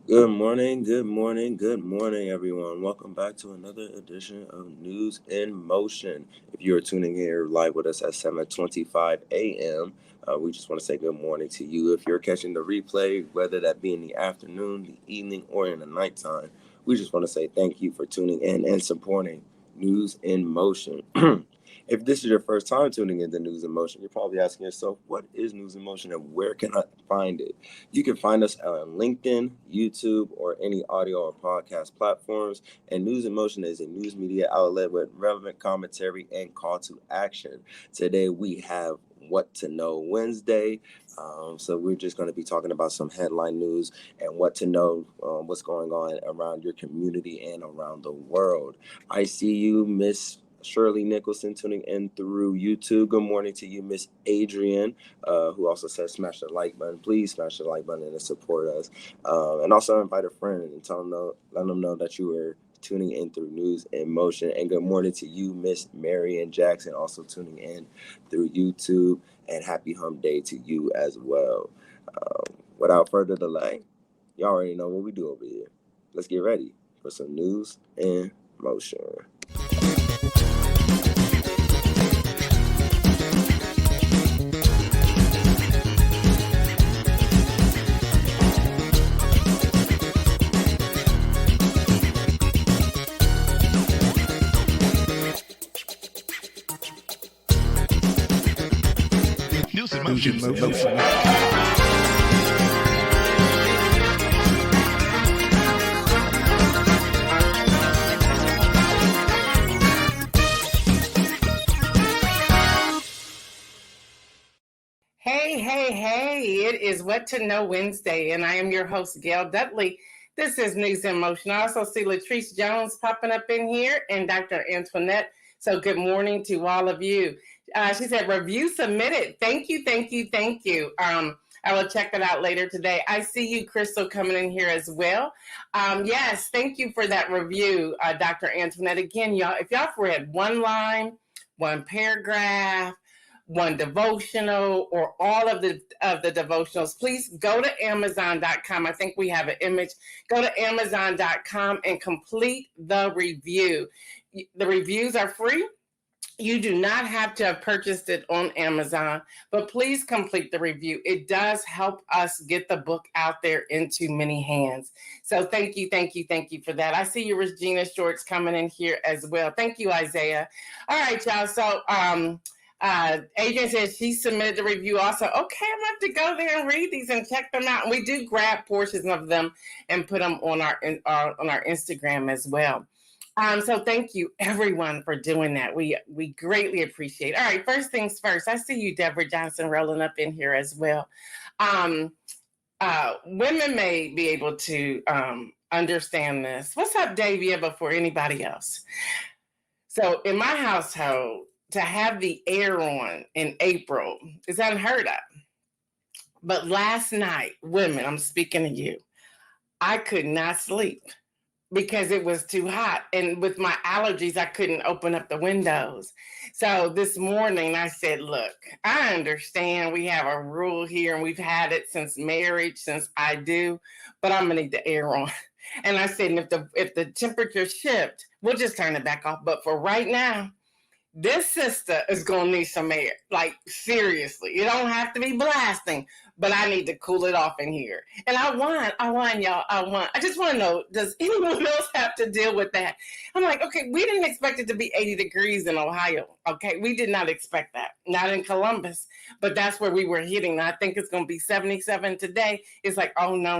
Good morning, good morning, good morning, everyone. Welcome back to another edition of News in Motion. If you're tuning here live with us at 7:25 a.m., we just want to say good morning to you. If you're catching the replay, whether that be in the afternoon, the evening, or in the nighttime, we just want to say thank you for tuning in and supporting News in Motion. If this is your first time tuning into News in Motion, you're probably asking yourself, what is News in Motion and where can I find it? You can find us on LinkedIn, YouTube, or any audio or podcast platforms. And News in Motion is a news media outlet with relevant commentary and call to action. Today we have What to Know Wednesday. So we're just going to be talking about some headline news and what to know, what's going on around your community and around the world. I see you, Miss Shirley Nicholson, tuning in through YouTube. Good morning to you, Miss Adrian, who also says smash the like button. Please smash the like button and support us. And also invite a friend and let them know that you are tuning in through News in Motion. And good morning to you, Miss Marian Jackson, also tuning in through YouTube. And happy hump day to you as well. Without further delay, y'all already know what we do over here. Let's get ready for some News in Motion. News in Motion. Hey, it is What to Know Wednesday, and I am your host, Gail Dudley. This is News in Motion. I also see Latrice Jones popping up in here and Dr. Antoinette. So good morning to all of you. She said, review submitted. Thank you. I will check that out later today. I see you, Crystal, coming in here as well. Yes, thank you for that review, Dr. Antoinette. Again, y'all, if y'all have read one line, one paragraph, one devotional, or all of the devotionals, please go to Amazon.com. I think we have an image. Go to Amazon.com and complete the review. The reviews are free. You do not have to have purchased it on Amazon, but please complete the review. It does help us get the book out there into many hands. So thank you for that. I see you, Regina Shorts, coming in here as well. Thank you, Isaiah. All right, y'all. So Adrian says she submitted the review also. Okay, I'm going to have to go there and read these and check them out. And we do grab portions of them and put them on our Instagram as well. So thank you, everyone, for doing that. We greatly appreciate it. All right, first things first. I see you, Deborah Johnson, rolling up in here as well. Women may be able to understand this. What's up, Davia, before anybody else? So in my household, to have the air on in April is unheard of. But last night, women, I'm speaking to you, I could not sleep because it was too hot. And with my allergies, I couldn't open up the windows. So this morning I said, look, I understand we have a rule here and we've had it since marriage, since I do, but I'm gonna need the air on. And I said, and if the temperature shift, we'll just turn it back off. But for right now, this sister is gonna need some air. Like, seriously, it don't have to be blasting, but I need to cool it off in here. And I want y'all. I just want to know, does anyone else have to deal with that? I'm like, okay, we didn't expect it to be 80 degrees in Ohio. Okay, we did not expect that. Not in Columbus, but that's where we were hitting. I think it's gonna be 77 today. It's like, oh no.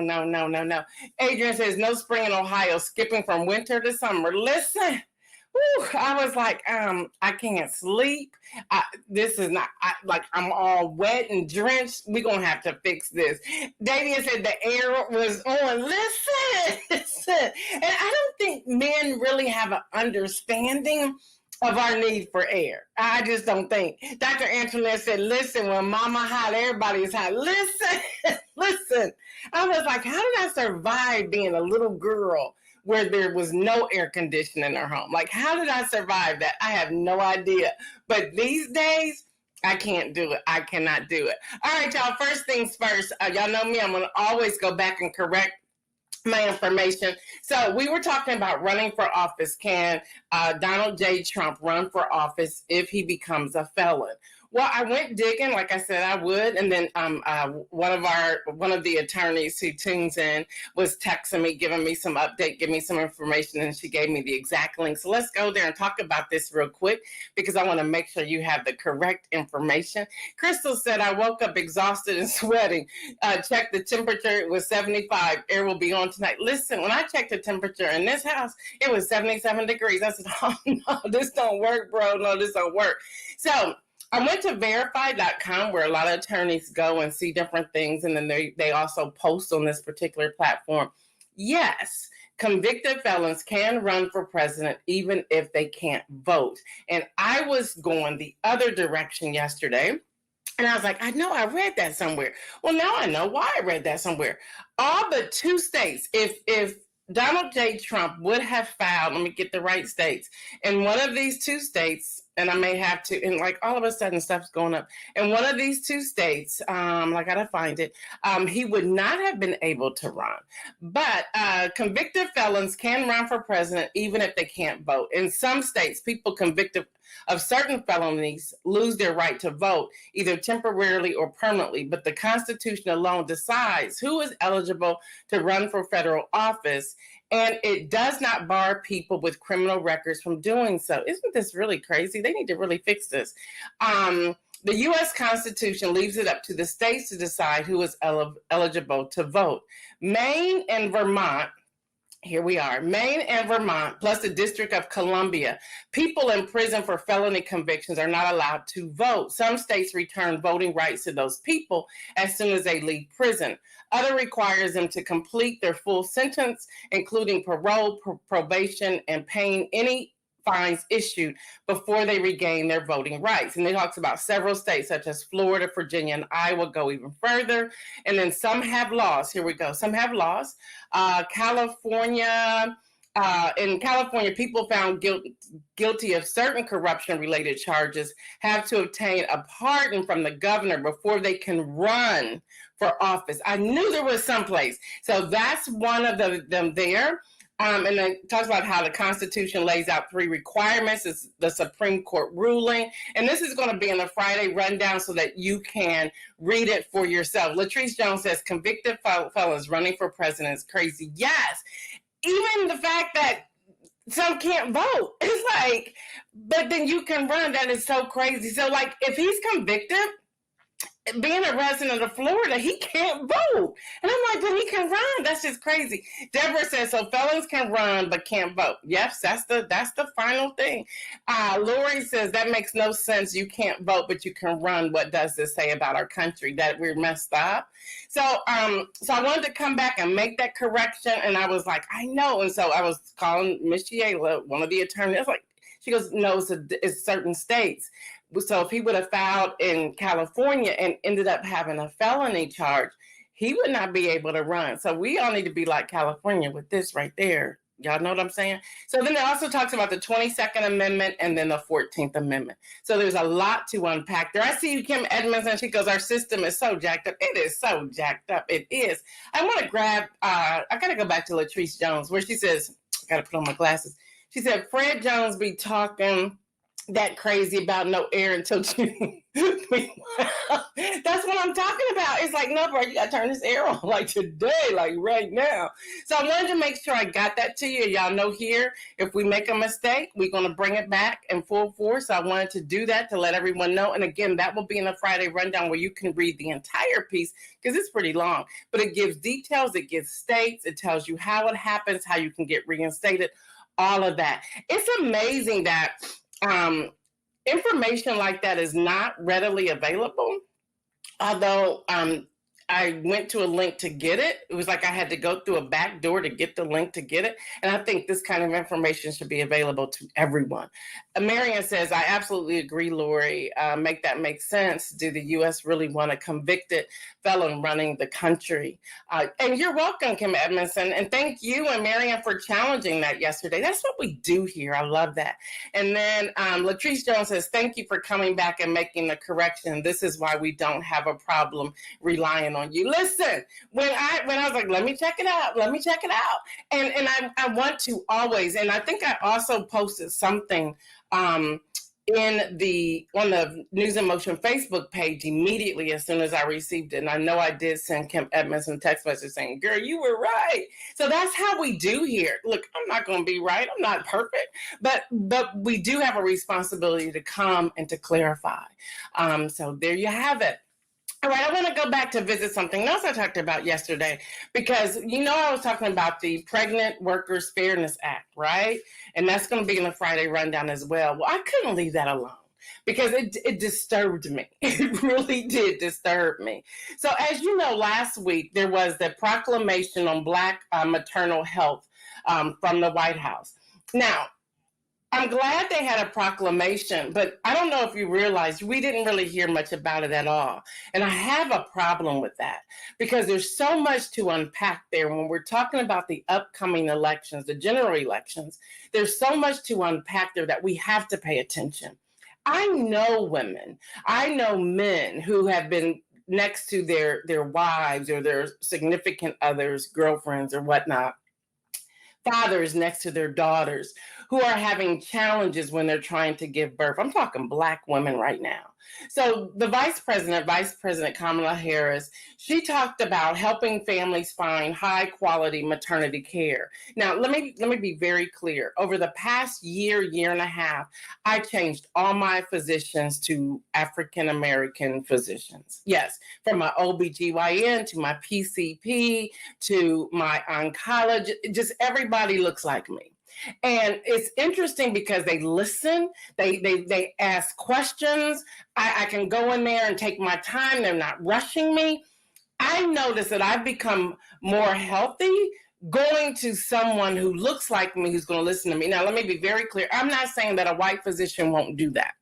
Adrian says no spring in Ohio, skipping from winter to summer. Listen. Whew, I was like, I can't sleep. This is not, I'm all wet and drenched. We're going to have to fix this. Davian said the air was on. Listen. And I don't think men really have an understanding of our need for air. I just don't think. Dr. Antoinette said, listen, when mama hot, everybody is hot. Listen. I was like, how did I survive being a little girl where there was no air conditioning in our home? Like, how did I survive that? I have no idea. But these days, I can't do it. I cannot do it. All right, y'all, first things first. Y'all know me. I'm going to always go back and correct my information. So we were talking about running for office. Can Donald J. Trump run for office if he becomes a felon? Well, I went digging, like I said I would, and then one of the attorneys who tunes in was texting me, giving me some update, giving me some information, and she gave me the exact link. So let's go there and talk about this real quick because I want to make sure you have the correct information. Crystal said, I woke up exhausted and sweating. Checked the temperature, it was 75. Air will be on tonight. Listen, when I checked the temperature in this house, it was 77 degrees. I said, oh no, this don't work, bro. No, this don't work. So I went to verify.com where a lot of attorneys go and see different things. And then they also post on this particular platform. Yes, convicted felons can run for president even if they can't vote. And I was going the other direction yesterday. And I was like, I know I read that somewhere. Well, now I know why I read that somewhere. All but 2 states, if Donald J. Trump would have filed, let me get the right states, in one of these 2 states, and I may have to, and like all of a sudden stuff's going up. In one of these 2 states, I gotta find it, he would not have been able to run. But convicted felons can run for president even if they can't vote. In some states, people convicted of certain felonies lose their right to vote, either temporarily or permanently. But the Constitution alone decides who is eligible to run for federal office, and it does not bar people with criminal records from doing so. Isn't this really crazy? They need to really fix this. The U.S. Constitution leaves it up to the states to decide who is eligible to vote. Maine and Vermont, here we are, Maine and Vermont, plus the District of Columbia, people in prison for felony convictions are not allowed to vote. Some states return voting rights to those people as soon as they leave prison. Other requires them to complete their full sentence, including parole, probation, and paying any fines issued before they regain their voting rights. And it talks about several states such as Florida, Virginia, and Iowa go even further. And then some have laws. Here we go. Some have laws. California, in California, people found guilty of certain corruption-related charges have to obtain a pardon from the governor before they can run for office. I knew there was someplace. So that's one of them there. And then it talks about how the Constitution lays out 3 requirements. It's the Supreme Court ruling. And this is going to be in the Friday rundown so that you can read it for yourself. Latrice Jones says, convicted felons running for president is crazy. Yes. Even the fact that some can't vote. It's like, but then you can run. That is so crazy. So like if he's convicted, being a resident of Florida, he can't vote. And I'm like, but he can run. That's just crazy. Deborah says, so felons can run but can't vote. Yes, that's the final thing. Lori says, that makes no sense. You can't vote, but you can run. What does this say about our country? That we're messed up? So I wanted to come back and make that correction. And I was like, I know. And so I was calling Miss Yayla, one of the attorneys. I was like, she goes, no, it's certain states. So if he would have filed in California and ended up having a felony charge, he would not be able to run. So we all need to be like California with this right there. Y'all know what I'm saying? So then it also talks about the 22nd Amendment and then the 14th Amendment. So there's a lot to unpack there. I see you, Kim Edmondson. She goes, our system is so jacked up. It is so jacked up. It is. I want to grab, I got to go back to Latrice Jones where she says, I got to put on my glasses. She said, Fred Jones be talking that crazy about no air until June. That's what I'm talking about. It's like, no, bro, you got to turn this air on like today, like right now. So I wanted to make sure I got that to you. Y'all know here, if we make a mistake, we're going to bring it back in full force. So I wanted to do that to let everyone know. And again, that will be in the Friday rundown where you can read the entire piece because it's pretty long, but it gives details. It gives states. It tells you how it happens, how you can get reinstated, all of that. It's amazing that information like that is not readily available. Although I went to a link to get it. It was like I had to go through a back door to get the link to get it. And I think this kind of information should be available to everyone. Marian says, I absolutely agree, Lori. Make that make sense. Do the U.S. really want a convicted felon running the country? And you're welcome, Kim Edmondson. And thank you and Marian for challenging that yesterday. That's what we do here. I love that. And then Latrice Jones says, thank you for coming back and making the correction. This is why we don't have a problem relying on on you. Listen, when I was like, let me check it out. And I want to always, and I think I also posted something on the News in Motion Facebook page immediately as soon as I received it. And I know I did send Kim Edmonds a text message saying, girl, you were right. So that's how we do here. Look, I'm not going to be right. I'm not perfect, but we do have a responsibility to come and to clarify. So there you have it. All right, I want to go back to visit something else I talked about yesterday, because I was talking about the Pregnant Workers Fairness Act, right? And that's going to be in the Friday rundown as well. Well, I couldn't leave that alone because it disturbed me. It really did disturb me. So as you know, last week there was the proclamation on Black maternal health from the White House. Now, I'm glad they had a proclamation, but I don't know if you realize we didn't really hear much about it at all. And I have a problem with that because there's so much to unpack there when we're talking about the upcoming elections, the general elections. There's so much to unpack there that we have to pay attention. I know women, I know men who have been next to their wives or their significant others, girlfriends or whatnot, fathers next to their daughters who are having challenges when they're trying to give birth. I'm talking Black women right now. So the Vice President Kamala Harris, she talked about helping families find high quality maternity care. Now, let me be very clear. Over the past year and a half, I changed all my physicians to African American physicians. Yes, from my OBGYN to my PCP to my oncologist, just everybody looks like me. And it's interesting because they listen, they ask questions. I can go in there and take my time. They're not rushing me. I notice that I've become more healthy going to someone who looks like me, who's going to listen to me. Now, let me be very clear. I'm not saying that a white physician won't do that.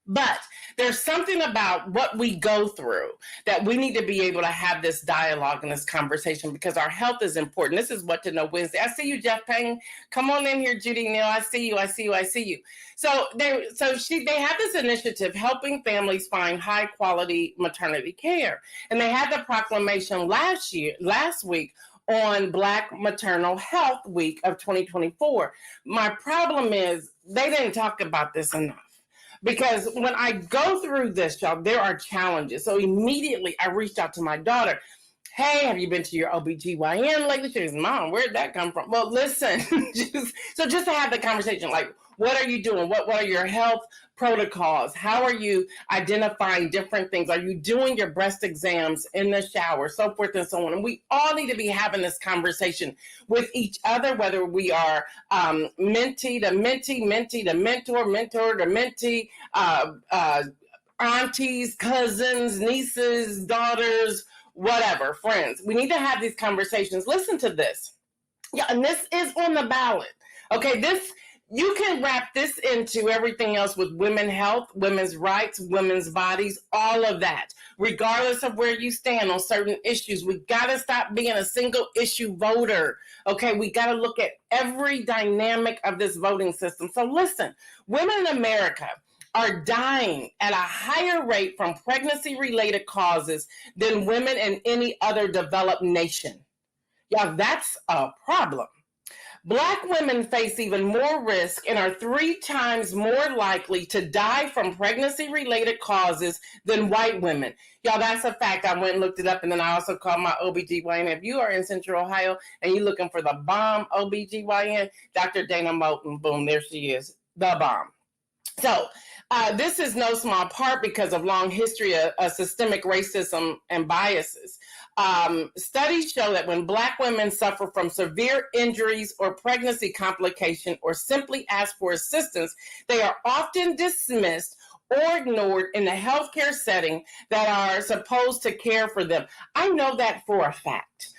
But there's something about what we go through that we need to be able to have this dialogue and this conversation because our health is important. This is What to Know Wednesday. I see you, Jeff Payne. Come on in here, Judy Neal. I see you. So they have this initiative helping families find high quality maternity care. And they had the proclamation last week on Black Maternal Health Week of 2024. My problem is they didn't talk about this enough. Because when I go through this, y'all, there are challenges. So immediately I reached out to my daughter. Hey, have you been to your OBGYN lately? She goes, Mom, where'd that come from? Well, listen, just to have the conversation, like, what are you doing? What are your health protocols? How are you identifying different things? Are you doing your breast exams in the shower? So forth and so on. And we all need to be having this conversation with each other, whether we are mentee to mentor to mentee, aunties, cousins, nieces, daughters, whatever, friends. We need to have these conversations. Listen to this. Yeah, and this is on the ballot. Okay, you can wrap this into everything else with women's health, women's rights, women's bodies, all of that. Regardless of where you stand on certain issues, we got to stop being a single issue voter. Okay, we got to look at every dynamic of this voting system. So listen, women in America are dying at a higher rate from pregnancy-related causes than women in any other developed nation. Yeah, that's a problem. Black women face even more risk and are 3 times more likely to die from pregnancy-related causes than white women. Y'all, that's a fact. I went and looked it up, and then I also called my OBGYN. If you are in Central Ohio and you're looking for the bomb OBGYN, Dr. Dana Moulton, boom, there she is, the bomb. So this is no small part because of long history of systemic racism and biases. Studies show that when Black women suffer from severe injuries or pregnancy complication or simply ask for assistance, they are often dismissed or ignored in the healthcare setting that are supposed to care for them. I know that for a fact.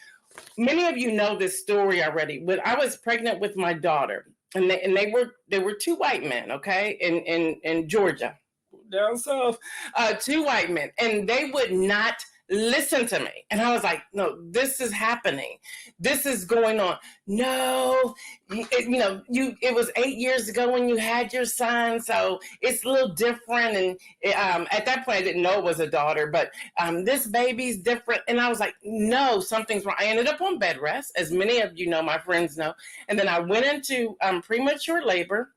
Many of you know this story already. When I was pregnant with my daughter, and they were 2 white men, okay, in Georgia, down south, 2 white men, and they would not listen to me. And I was like, no, this is happening. This is going on. No, it was 8 years ago when you had your son, so it's a little different. And at that point, I didn't know it was a daughter, but this baby's different. And I was like, no, something's wrong. I ended up on bed rest, as many of you know, my friends know. And then I went into premature labor.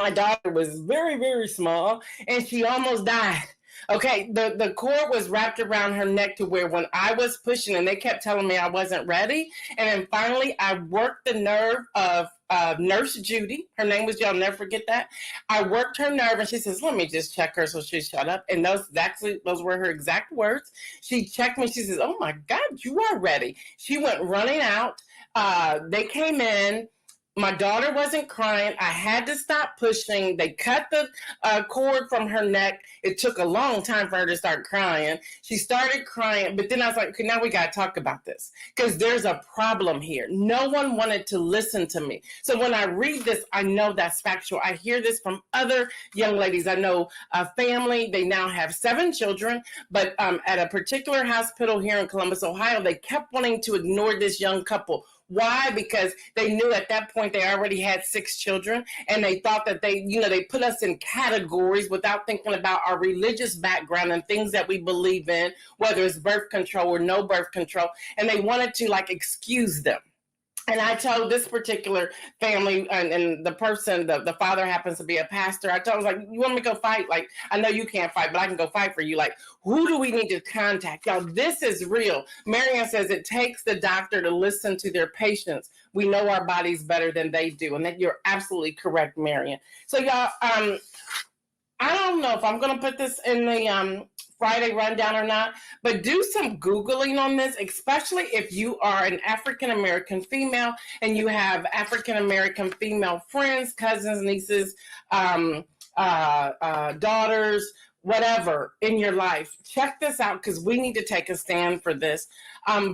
My daughter was very, very small, and she almost died. Okay, the cord was wrapped around her neck to where when I was pushing, and they kept telling me I wasn't ready. And then finally, I worked the nerve of Nurse Judy. Her name was, y'all never forget that. I worked her nerve, and she says, let me just check her. So she shut up. And those were her exact words. She checked me. She says, oh my God, you are ready. She went running out. They came in. My daughter wasn't crying. I had to stop pushing. They cut the cord from her neck. It took a long time for her to start crying. She started crying, but then I was like, okay, now we got to talk about this because there's a problem here. No one wanted to listen to me. So when I read this, I know that's factual. I hear this from other young ladies. I know a family, they now have 7 children, but at a particular hospital here in Columbus, Ohio, they kept wanting to ignore this young couple. Why? Because they knew at that point they already had 6 children, and they thought that they put us in categories without thinking about our religious background and things that we believe in, whether it's birth control or no birth control, and they wanted to excuse them. And I told this particular family, and the person, the father happens to be a pastor. I told him, you want me to go fight? I know you can't fight, but I can go fight for you. Who do we need to contact? Y'all, this is real. Marianne says it takes the doctor to listen to their patients. We know our bodies better than they do. And that you're absolutely correct, Marianne. So y'all, I don't know if I'm going to put this in the Friday rundown or not, but do some Googling on this, especially if you are an African-American female and you have African-American female friends, cousins, nieces, daughters, whatever in your life. Check this out because we need to take a stand for this.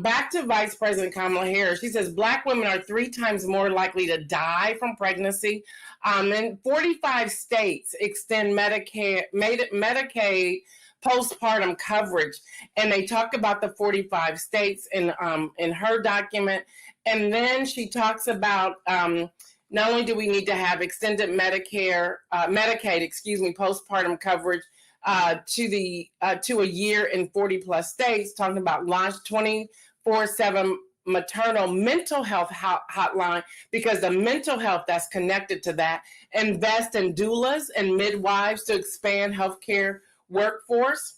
Back to Vice President Kamala Harris. She says Black women are 3 times more likely to die from pregnancy. And 45 states extend Medicaid postpartum coverage, and they talk about the 45 states in her document. And then she talks about not only do we need to have extended Medicaid, postpartum coverage to a year in 40 plus states, talking about launch 24/7 maternal mental health hotline, because the mental health that's connected to that, invest in doulas and midwives to expand healthcare workforce,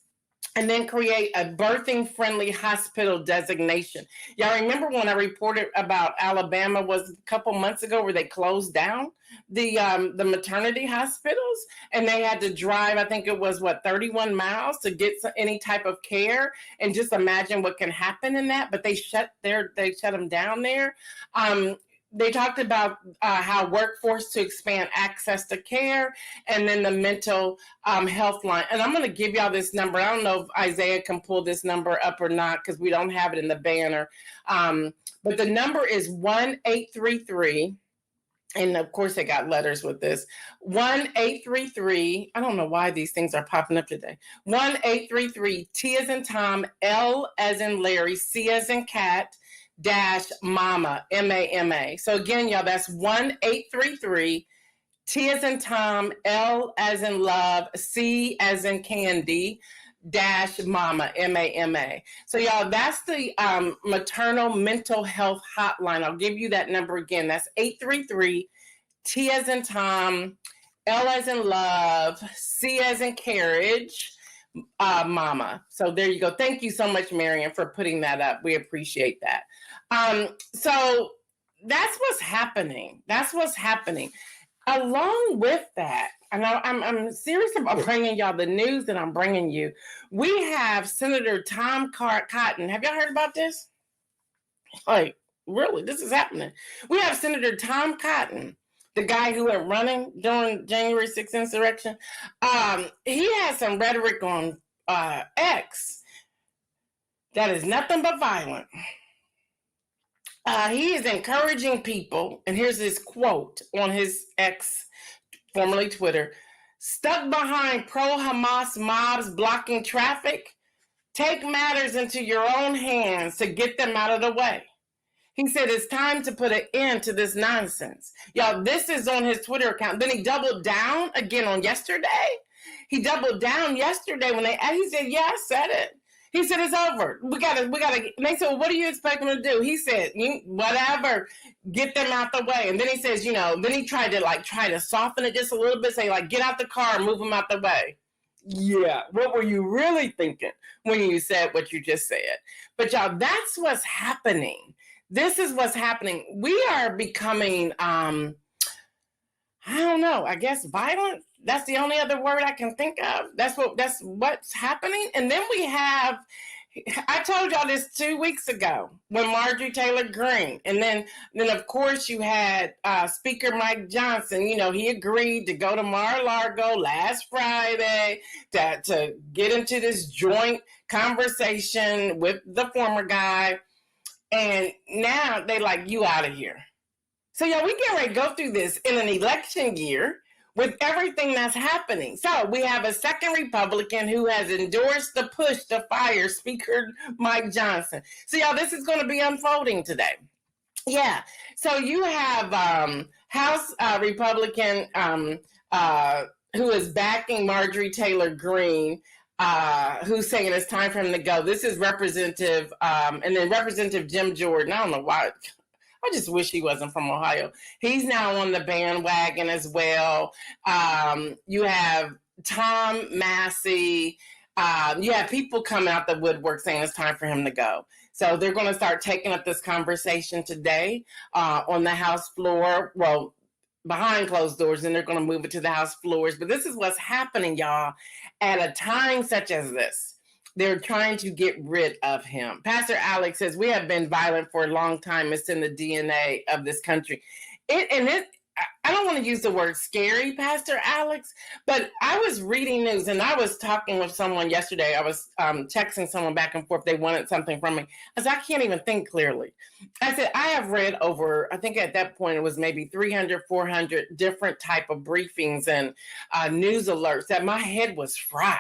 and then create a birthing friendly hospital designation. Y'all remember when I reported about Alabama was a couple months ago where they closed down the maternity hospitals, and they had to drive, I think it was 31 miles to get any type of care, and just imagine what can happen in that. But they shut them down there. They talked about how workforce to expand access to care, and then the mental health line. And I'm going to give y'all this number. I don't know if Isaiah can pull this number up or not because we don't have it in the banner. But the number is 1-833. And of course, they got letters with this. 1-833. I don't know why these things are popping up today. 1-833. T as in Tom, L as in Larry, C as in cat, -MAMA, MAMA. So again, y'all, that's 1-833, T as in Tom, L as in love, C as in candy, -MAMA, MAMA. So y'all, that's the maternal mental health hotline. I'll give you that number again. That's 833, T as in Tom, L as in love, C as in carriage, mama. So there you go. Thank you so much, Marianne, for putting that up. We appreciate that. So that's what's happening. That's what's happening. Along with that, and I'm serious about bringing y'all the news that I'm bringing you. We have Senator Tom Cotton. Have y'all heard about this? Really, this is happening. We have Senator Tom Cotton, the guy who went running during January 6th insurrection. He has some rhetoric on X that is nothing but violent. He is encouraging people, and here's his quote on his X, formerly Twitter: stuck behind pro-Hamas mobs blocking traffic, take matters into your own hands to get them out of the way. He said, it's time to put an end to this nonsense. Y'all, this is on his Twitter account. Then he doubled down again on yesterday. He doubled down yesterday when he said, yeah, I said it. He said, it's over. We gotta, and they said, well, what do you expect him to do? He said, whatever, get them out the way. And then he says, then he tried to soften it just a little bit, say get out the car and move them out the way. Yeah, what were you really thinking when you said what you just said? But y'all, that's what's happening. This is what's happening. We are becoming, I don't know, I guess violent. That's the only other word I can think of. That's what's happening. And then we have, I told y'all this 2 weeks ago when Marjorie Taylor Greene, and then of course you had Speaker Mike Johnson. He agreed to go to Mar-a-Lago last Friday to get into this joint conversation with the former guy. And now they you out of here. So y'all, we get ready to go through this in an election year with everything that's happening. So we have a second Republican who has endorsed the push to fire Speaker Mike Johnson. So y'all, this is going to be unfolding today. Yeah. So you have House Republican who is backing Marjorie Taylor Greene, who's saying it's time for him to go. This is Representative, and then Representative Jim Jordan. I don't know why. I just wish he wasn't from Ohio. He's now on the bandwagon as well. You have Tom Massey. You have people coming out the woodwork saying it's time for him to go. So they're going to start taking up this conversation today on the House floor. Well, behind closed doors, and they're going to move it to the House floors. But this is what's happening, y'all, at a time such as this. They're trying to get rid of him. Pastor Alex says, we have been violent for a long time. It's in the DNA of this country. I don't want to use the word scary, Pastor Alex, but I was reading news and I was talking with someone yesterday. I was texting someone back and forth. They wanted something from me. I said, I can't even think clearly. I said, I have read over, I think at that point it was maybe 300, 400 different type of briefings and news alerts that my head was fried.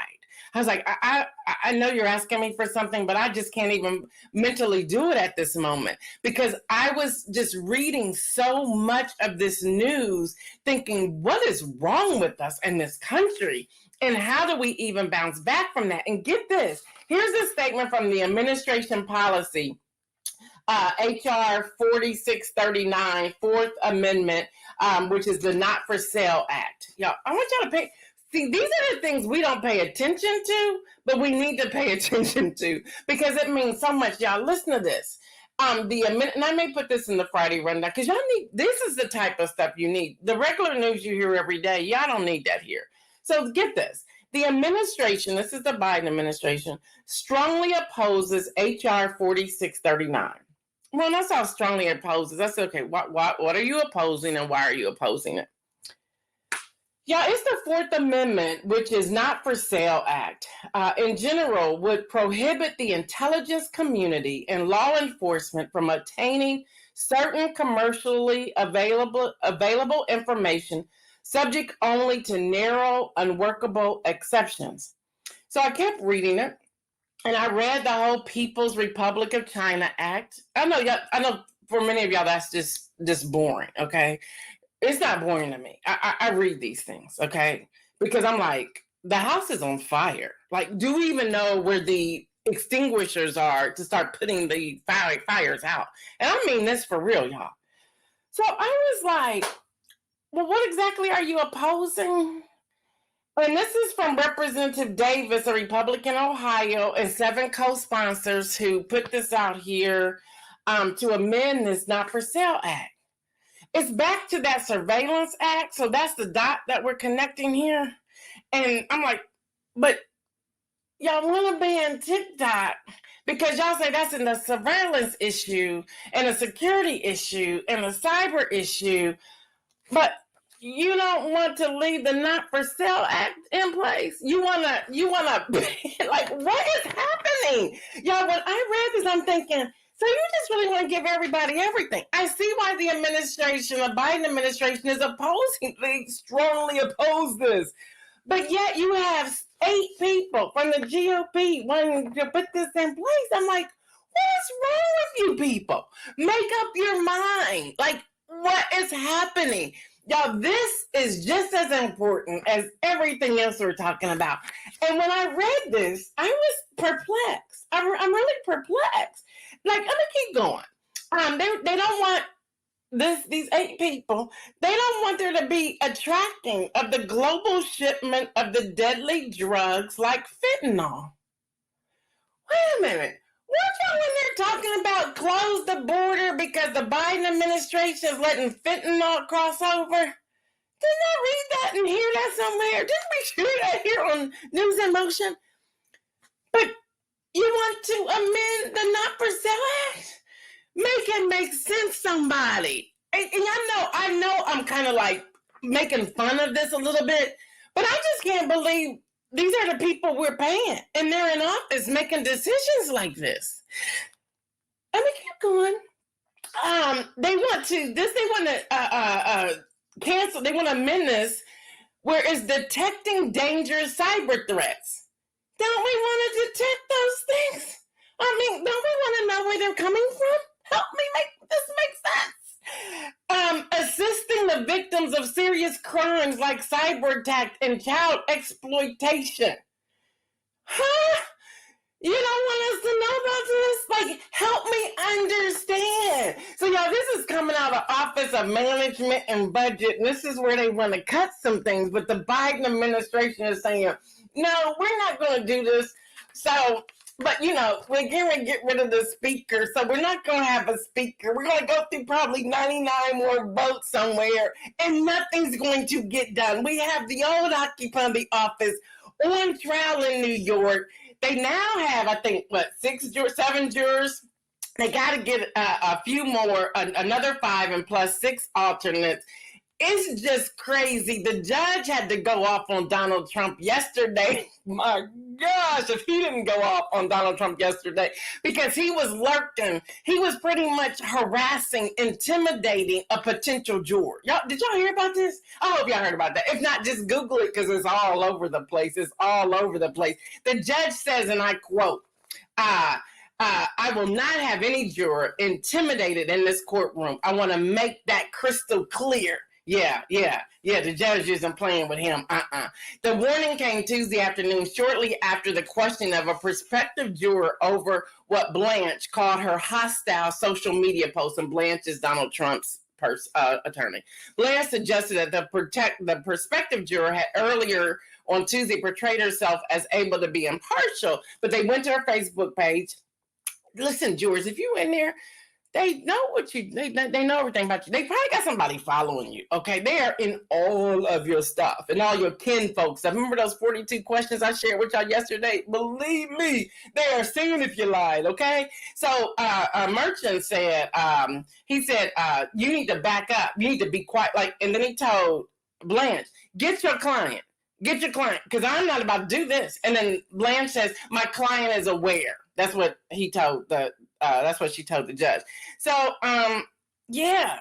I was like, I know you're asking me for something, but I just can't even mentally do it at this moment because I was just reading so much of this news thinking, what is wrong with us in this country? And how do we even bounce back from that? And get this, here's a statement from the administration policy, HR 4639, Fourth Amendment, which is the Not for Sale Act. Y'all, I want y'all to pay. See, these are the things we don't pay attention to, but we need to pay attention to because it means so much. Y'all, listen to this. And I may put this in the Friday rundown because y'all need, this is the type of stuff you need. The regular news you hear every day, y'all don't need that here. So get this. The administration, this is the Biden administration, strongly opposes HR 4639. Well, that's how strongly opposes. That's okay. What are you opposing and why are you opposing it? Yeah, it's the Fourth Amendment, which is Not for Sale Act. In general, would prohibit the intelligence community and law enforcement from obtaining certain commercially available information, subject only to narrow, unworkable exceptions. So I kept reading it, and I read the whole People's Republic of China Act. I know for many of y'all that's just boring. Okay. It's not boring to me. I read these things, okay? Because I'm like, the house is on fire. Like, do we even know where the extinguishers are to start putting the fires out? And I mean this for real, y'all. So I was like, well, what exactly are you opposing? And this is from Representative Davis, a Republican, Ohio, and 7 co-sponsors who put this out here to amend this Not for Sale Act. It's back to that Surveillance Act. So that's the dot that we're connecting here. And I'm like, but y'all want to ban TikTok because y'all say that's in the surveillance issue and a security issue and a cyber issue. But you don't want to leave the Not for Sale Act in place. You wanna like, what is happening? Y'all, when I read this, I'm thinking, so you just really want to give everybody everything. I see why the Biden administration is opposing, they strongly oppose this. But yet you have 8 people from the GOP wanting to put this in place. I'm like, what's wrong with you people? Make up your mind. Like, what is happening? Y'all, this is just as important as everything else we're talking about. And when I read this, I was perplexed. I'm really perplexed. Like, let me keep going. They don't want these 8 people, they don't want there to be a tracking of the global shipment of the deadly drugs like fentanyl. Wait a minute. Weren't y'all in there talking about close the border because the Biden administration is letting fentanyl cross over? Didn't I read that and hear that somewhere? Didn't we hear that here on News in Motion? But you want to amend the Not for Sale Act? Make it make sense, somebody. And I know I'm kind of like making fun of this a little bit, but I just can't believe these are the people we're paying, and they're in office making decisions like this. Let me keep going. They want to cancel. They want to amend this where it's detecting dangerous cyber threats. Don't we want to detect those things? I mean, don't we want to know where they're coming from? Help me make this make sense. Assisting the victims of serious crimes like cyber attack and child exploitation. Huh? You don't want us to know about this? Like, help me understand. So, y'all, this is coming out of Office of Management and Budget, and this is where they want to cut some things, but the Biden administration is saying, no, we're not going to do this. So, but, we're going to get rid of the speaker, so we're not going to have a speaker. We're going to go through probably 99 more votes somewhere, and nothing's going to get done. We have the old occupant of the office on trial in New York. They now have, I think, 7 jurors. They got to get a few more, another 5, and plus 6 alternates. It's just crazy. The judge had to go off on Donald Trump yesterday. My gosh, if he didn't go off on Donald Trump yesterday, because he was lurking. He was pretty much harassing, intimidating a potential juror. Did y'all hear about this? I hope y'all heard about that. If not, just Google it because it's all over the place. It's all over the place. The judge says, and I quote, I will not have any juror intimidated in this courtroom. I want to make that crystal clear. Yeah, the judge isn't playing with him. The warning came Tuesday afternoon, shortly after the questioning of a prospective juror over what Blanche called her hostile social media post, and Blanche is Donald Trump's attorney. Blanche suggested that the prospective juror had earlier on Tuesday portrayed herself as able to be impartial, but they went to her Facebook page. Listen, jurors, if you in there, they know they know everything about you. They probably got somebody following you, okay? They are in all of your stuff and all your kin folks. I remember those 42 questions I shared with y'all yesterday. Believe me, they are seeing if you lied, okay? So a merchant said, he said, you need to back up. You need to be quiet. And then he told Blanche, get your client, because I'm not about to do this. And then Blanche says, my client is aware. That's what he told that's what she told the judge. So, yeah.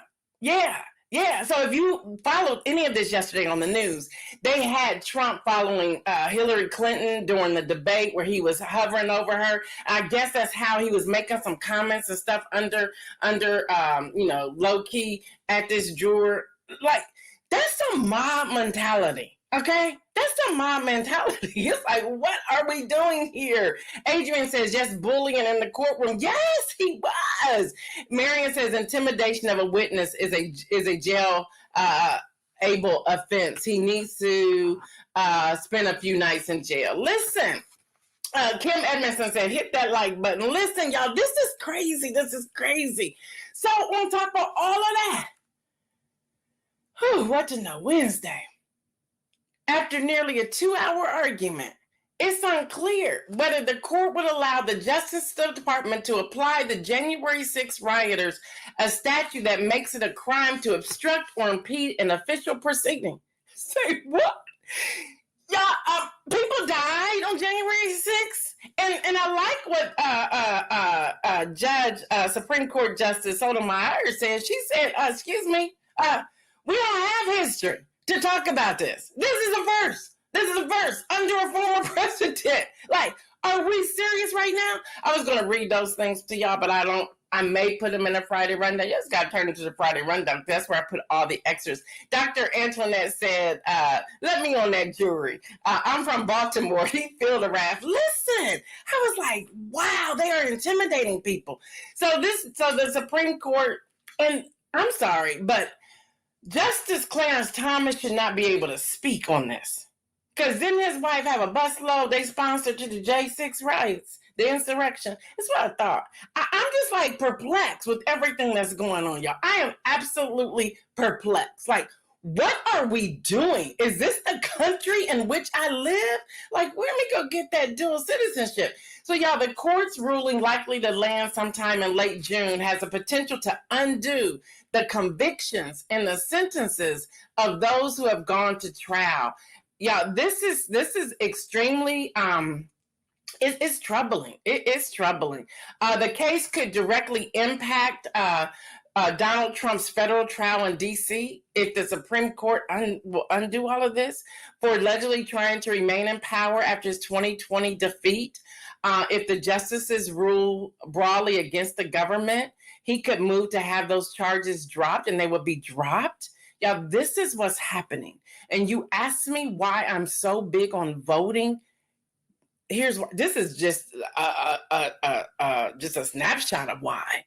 So if you followed any of this yesterday on the news, they had Trump following Hillary Clinton during the debate where he was hovering over her. I guess that's how he was making some comments and stuff under low key at this juror. Like, that's some mob mentality. Okay, that's the mob mentality. It's like, what are we doing here? Adrian says, yes, bullying in the courtroom. Yes, he was. Marion says, intimidation of a witness is a jail able offense. He needs to spend a few nights in jail. Listen, Kim Edmondson said, hit that like button. Listen, y'all, this is crazy. So on top of all of that, what to know Wednesday? After nearly a 2-hour argument, it's unclear whether the court would allow the Justice Department to apply the January 6 rioters a statute that makes it a crime to obstruct or impede an official proceeding. Say what? Yeah, people died on January 6th, and I like what Supreme Court Justice Sotomayor said. She said, excuse me, we don't have history to talk about this. This is a first. This is a verse under a former president. Like, are we serious right now? I was going to read those things to y'all, but I don't. I may put them in a Friday rundown. You just got to turn into the Friday rundown. That's where I put all the extras. Dr. Antoinette said, let me on that jury. I'm from Baltimore. He filled the wrath. Listen, I was like, wow, they are intimidating people. So the Supreme Court, and I'm sorry, but Justice Clarence Thomas should not be able to speak on this. Because didn't his wife have a busload they sponsored to the J6 riots, the insurrection? That's what I thought. I'm just like perplexed with everything that's going on, y'all. I am absolutely perplexed. Like, what are we doing? Is this the country in which I live? Like, where we go get that dual citizenship? So, y'all, the court's ruling, likely to land sometime in late June, has the potential to undo the convictions and the sentences of those who have gone to trial. Yeah, this is extremely it's troubling. It is troubling. The case could directly impact Donald Trump's federal trial in D.C. if the Supreme Court will undo all of this for allegedly trying to remain in power after his 2020 defeat. If the justices rule broadly against the government, he could move to have those charges dropped, and they would be dropped. Yeah, this is what's happening. And you asked me why I'm so big on voting. Here's why. This is just a snapshot of why.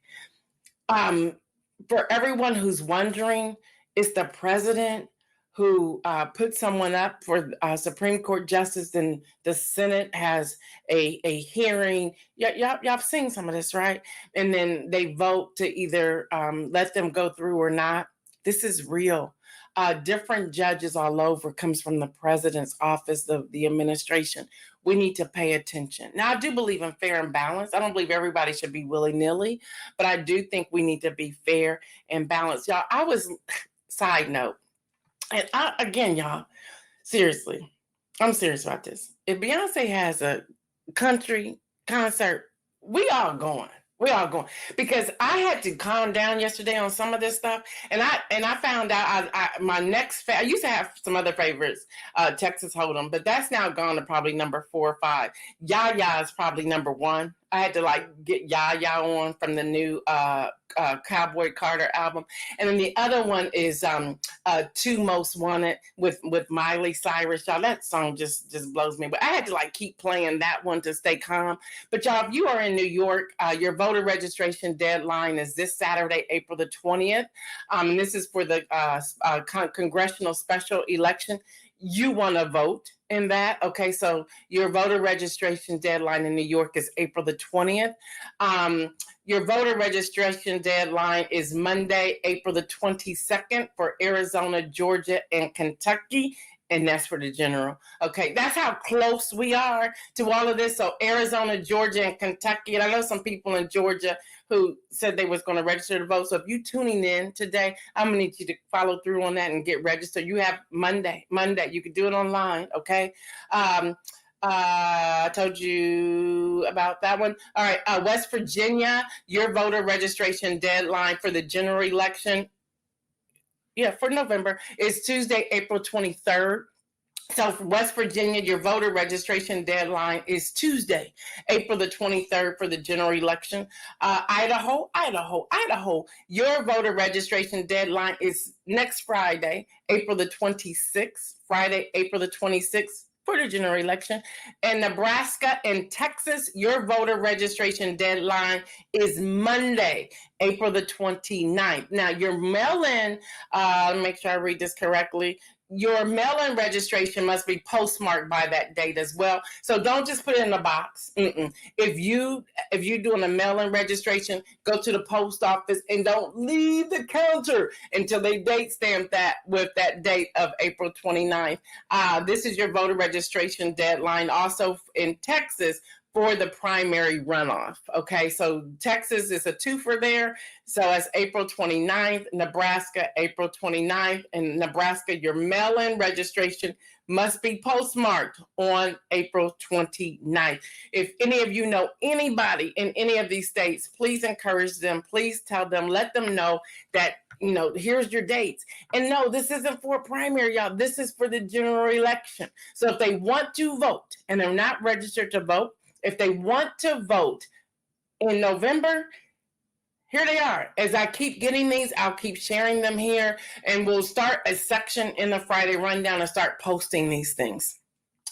For everyone who's wondering, it's the president who put someone up for Supreme Court justice, and the Senate has a hearing. Y'all have seen some of this, right? And then they vote to either let them go through or not. This is real. Different judges all over, comes from the president's office, the administration. We need to pay attention. Now, I do believe in fair and balanced. I don't believe everybody should be willy-nilly, but I do think we need to be fair and balanced. Y'all, side note, and again, y'all, seriously, I'm serious about this. If Beyonce has a country concert, we all going. We all going, because I had to calm down yesterday on some of this stuff, and I found out my next I used to have some other favorites, Texas Hold'em, but that's now gone to probably number 4 or 5. Yaya is probably number 1. I had to get Yaya on from the new Cowboy Carter album, and then the other one is Two Most Wanted with Miley Cyrus. Y'all, that song just blows me. But I had to keep playing that one to stay calm. But y'all, if you are in New York, your voter registration deadline is this Saturday, April the 20th, and this is for the congressional special election. You want to vote in that. Okay, so your voter registration deadline in New York is April the 20th. Your voter registration deadline is Monday, April the 22nd for Arizona, Georgia, and Kentucky. And that's for the general. Okay, that's how close we are to all of this. So Arizona, Georgia, and Kentucky. And I know some people in Georgia who said they was going to register to vote. So if you're tuning in today, I'm going to need you to follow through on that and get registered. You have Monday. You can do it online, okay? I told you about that one. All right, West Virginia, your voter registration deadline for the general election, for November, is Tuesday, April 23rd. So for West Virginia, your voter registration deadline is Tuesday, April the 23rd for the general election. Idaho, your voter registration deadline is next Friday, April the 26th, Friday, April the 26th for the general election. And Nebraska and Texas, your voter registration deadline is Monday, April the 29th. Now, your mail-in, make sure I read this correctly, your mail-in registration must be postmarked by that date as well. So don't just put it in a box. If you're doing a mail-in registration, go to the post office and don't leave the counter until they date stamp that with that date of April 29th. This is your voter registration deadline also in Texas for the primary runoff. Okay, so Texas is a twofer there. So it's April 29th, Nebraska, April 29th. And Nebraska, your mail-in registration must be postmarked on April 29th. If any of you know anybody in any of these states, please encourage them. Please tell them, let them know that, here's your dates. And no, this isn't for a primary, y'all. This is for the general election. So if they want to vote and they're not registered to vote, if they want to vote in November, here they are. As I keep getting these, I'll keep sharing them here, and we'll start a section in the Friday Rundown and start posting these things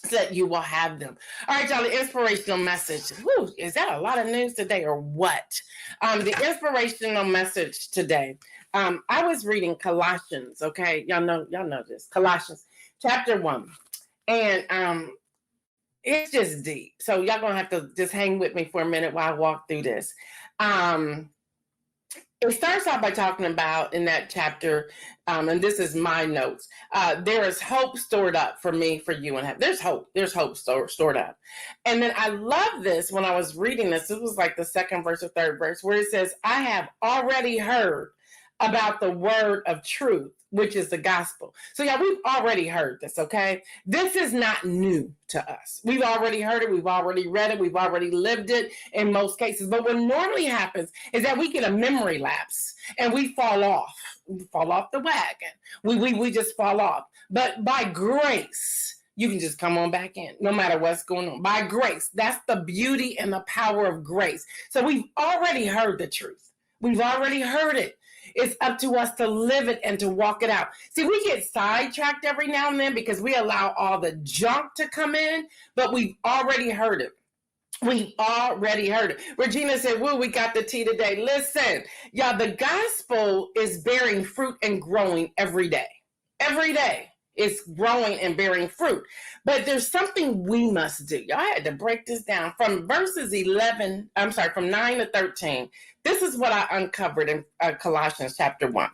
so that you will have them. All right, y'all, the inspirational message. Whew, is that a lot of news today or what? The inspirational message today. I was reading Colossians, okay? Y'all know this. Colossians chapter 1. And it's just deep. So y'all gonna have to just hang with me for a minute while I walk through this. It starts off by talking about in that chapter, and this is my notes, there is hope stored up for me, for you, and there's hope stored up. And then I love this when I was reading this. It was like the second verse or third verse where it says, I have already heard about the word of truth, which is the gospel. So yeah, we've already heard this, okay? This is not new to us. We've already heard it. We've already read it. We've already lived it in most cases. But what normally happens is that we get a memory lapse and we fall off. We fall off the wagon. We just fall off. But by grace, you can just come on back in, no matter what's going on. By grace, that's the beauty and the power of grace. So we've already heard the truth. We've already heard it. It's up to us to live it and to walk it out. See, we get sidetracked every now and then because we allow all the junk to come in, but we've already heard it. We've already heard it. Regina said, "Woo, we got the tea today." Listen, y'all, the gospel is bearing fruit and growing every day. Every day it's growing and bearing fruit. But there's something we must do. Y'all had to break this down from verses 9 to 13. This is what I uncovered in Colossians chapter 1.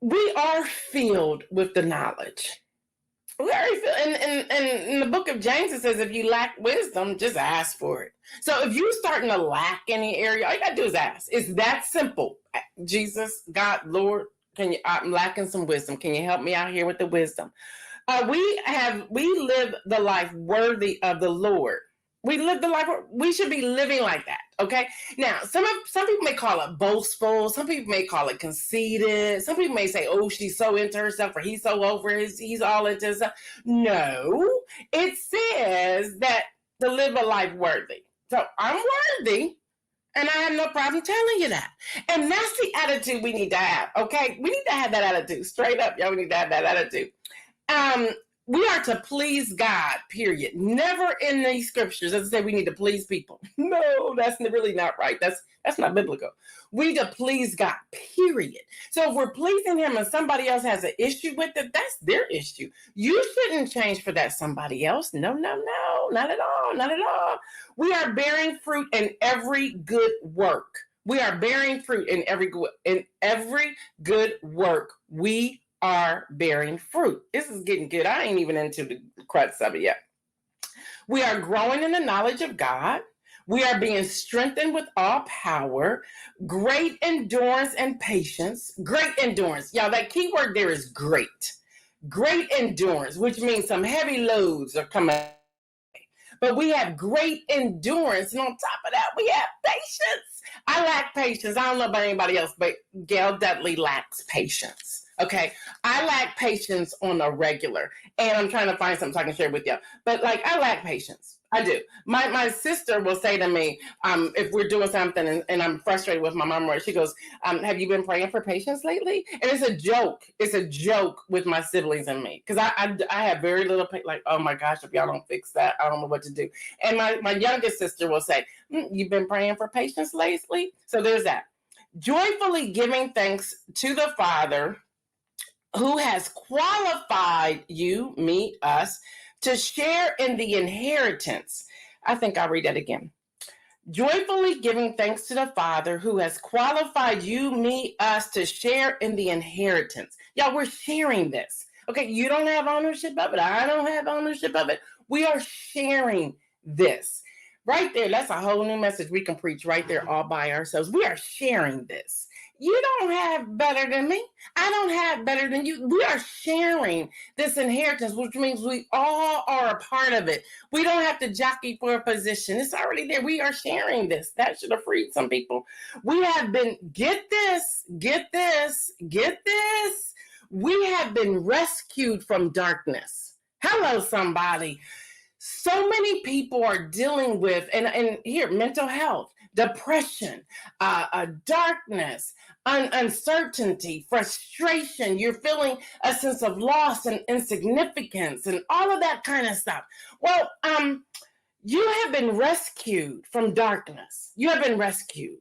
We are filled with the knowledge. And in the book of James, it says, if you lack wisdom, just ask for it. So if you're starting to lack any area, all you got to do is ask. It's that simple. Jesus, God, Lord, I'm lacking some wisdom. Can you help me out here with the wisdom? We live the life worthy of the Lord. We live the life, we should be living like that, okay? Now, some people may call it boastful. Some people may call it conceited. Some people may say, oh, she's so into herself, or he's so over he's all into himself. No, it says that to live a life worthy. So I'm worthy, and I have no problem telling you that. And that's the attitude we need to have, okay? We need to have that attitude. Straight up, y'all, we need to have that attitude. We are to please God, period. Never in these scriptures does it say we need to please people. No, that's really not right. That's not biblical. We need to please God, period. So if we're pleasing him and somebody else has an issue with it, that's their issue. You shouldn't change for that somebody else. No, not at all, not at all. We are bearing fruit in every good work. We are bearing fruit in every good work. We are bearing fruit. This is getting good. I ain't even into the crux of it yet. We are growing in the knowledge of God. We are being strengthened with all power, great endurance and patience. Great endurance. Y'all, that key word there is great. Great endurance, which means some heavy loads are coming. But we have great endurance. And on top of that, we have patience. I lack patience. I don't know about anybody else, but Gail Dudley lacks patience. Okay, I lack patience on a regular, and I'm trying to find something so I can share with you. But I lack patience. I do. My sister will say to me, if we're doing something and I'm frustrated with my mom, she goes, have you been praying for patience lately? And it's a joke. It's a joke with my siblings and me, because I have very little oh my gosh, if y'all don't fix that, I don't know what to do. And my youngest sister will say, you've been praying for patience lately? So there's that. Joyfully giving thanks to the Father who has qualified you, me, us, to share in the inheritance. I think I'll read that again. Joyfully giving thanks to the Father who has qualified you, me, us, to share in the inheritance. Y'all, we're sharing this. Okay, you don't have ownership of it. I don't have ownership of it. We are sharing this. Right there, that's a whole new message we can preach right there all by ourselves. We are sharing this. You don't have better than me. I don't have better than you. We are sharing this inheritance, which means we all are a part of it. We don't have to jockey for a position. It's already there. We are sharing this. That should have freed some people. We have been, get this. We have been rescued from darkness. Hello, somebody. So many people are dealing with, and here, mental health, depression, darkness, uncertainty, frustration. You're feeling a sense of loss and insignificance and all of that kind of stuff. Well, you have been rescued from darkness. You have been rescued.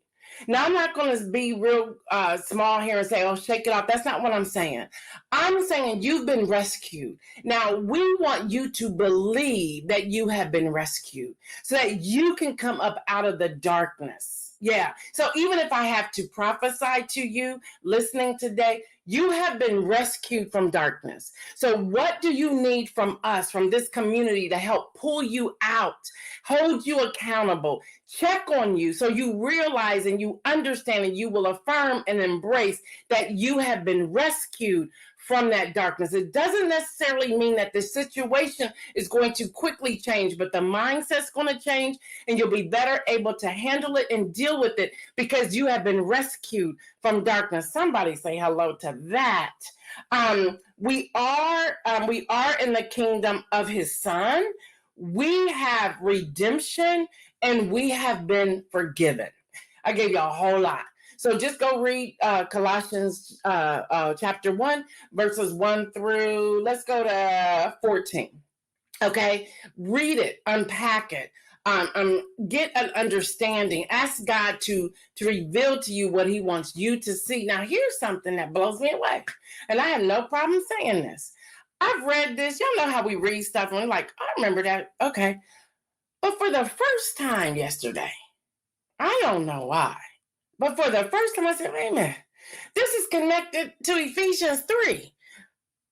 Now, I'm not going to be real small here and say, oh, shake it off. That's not what I'm saying. I'm saying you've been rescued. Now, we want you to believe that you have been rescued so that you can come up out of the darkness. Yeah. So even if I have to prophesy to you listening today, you have been rescued from darkness. So what do you need from us, from this community, to help pull you out, hold you accountable, check on you so you realize and you understand and you will affirm and embrace that you have been rescued from that darkness? It doesn't necessarily mean that the situation is going to quickly change, but the mindset's going to change and you'll be better able to handle it and deal with it because you have been rescued from darkness. Somebody say hello to that. We are in the kingdom of his son. We have redemption and we have been forgiven. I gave you a whole lot. So just go read Colossians chapter 1, verses 1 through, let's go to 14. Okay, read it, unpack it, get an understanding. Ask God to reveal to you what he wants you to see. Now, here's something that blows me away, and I have no problem saying this. I've read this. Y'all know how we read stuff, and we're like, I remember that. Okay. But for the first time yesterday, I don't know why, but for the first time I said, wait a minute, this is connected to Ephesians 3.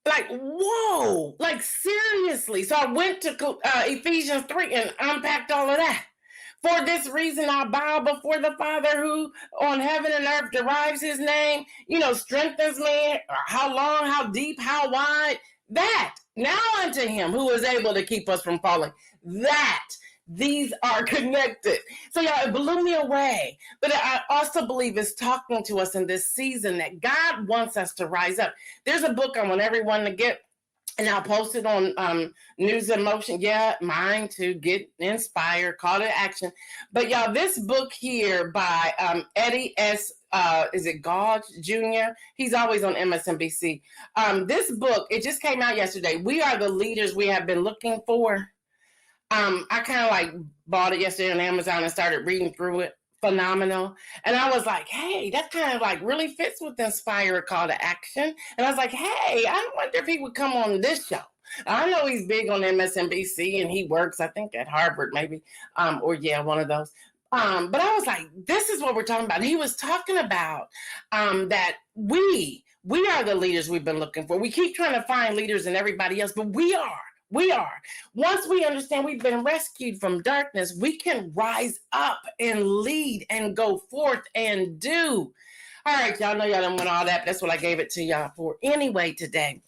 Like, whoa, like seriously. So I went to Ephesians 3 and unpacked all of that. For this reason, I bow before the Father who on heaven and earth derives his name, strengthens me. How long, how deep, how wide? That. Now unto him who is able to keep us from falling. That. These are connected. So y'all, it blew me away. But I also believe it's talking to us in this season that God wants us to rise up. There's a book I want everyone to get, and I'll post it on News in Motion. Yeah, mine to get inspired, call to action. But y'all, this book here by Eddie S. Is it Gauge Jr.? He's always on MSNBC. This book, it just came out yesterday. We are the leaders we have been looking for. I kind of bought it yesterday on Amazon and started reading through it. Phenomenal. And I was like, hey, that kind of really fits with Inspire Call to Action. And I was like, hey, I wonder if he would come on this show. I know he's big on MSNBC and he works, I think, at Harvard maybe, or one of those. But I was like, this is what we're talking about. And he was talking about that we are the leaders we've been looking for. We keep trying to find leaders in everybody else, but we are. Once we understand we've been rescued from darkness, we can rise up and lead and go forth and do. All right, y'all know y'all done went all that. But that's what I gave it to y'all for anyway today.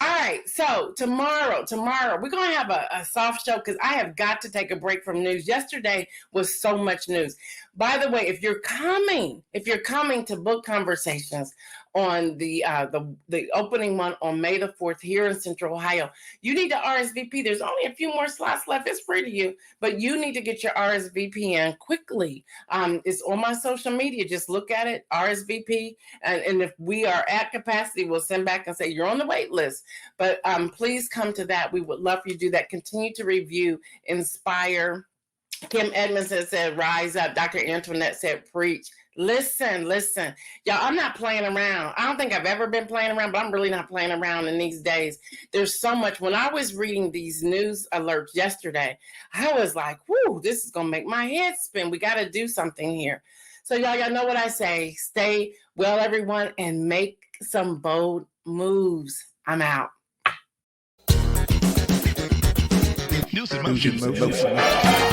All right, so tomorrow, we're going to have a soft show because I have got to take a break from news. Yesterday was so much news. By the way, if you're coming to book conversations on the opening one on May the 4th here in Central Ohio, you need to RSVP. There's only a few more slots left. It's free to you, but you need to get your RSVP in quickly. It's on my social media. Just look at it, RSVP. And if we are at capacity, we'll send back and say you're on the wait list. But please come to that. We would love for you to do that. Continue to review, inspire. Kim Edmondson said, rise up. Dr. Antoinette said, preach. Listen. Y'all, I'm not playing around. I don't think I've ever been playing around, but I'm really not playing around in these days. There's so much. When I was reading these news alerts yesterday, I was like, whoo, this is going to make my head spin. We got to do something here. So y'all know what I say. Stay well, everyone, and make some bold moves. I'm out. News in motion.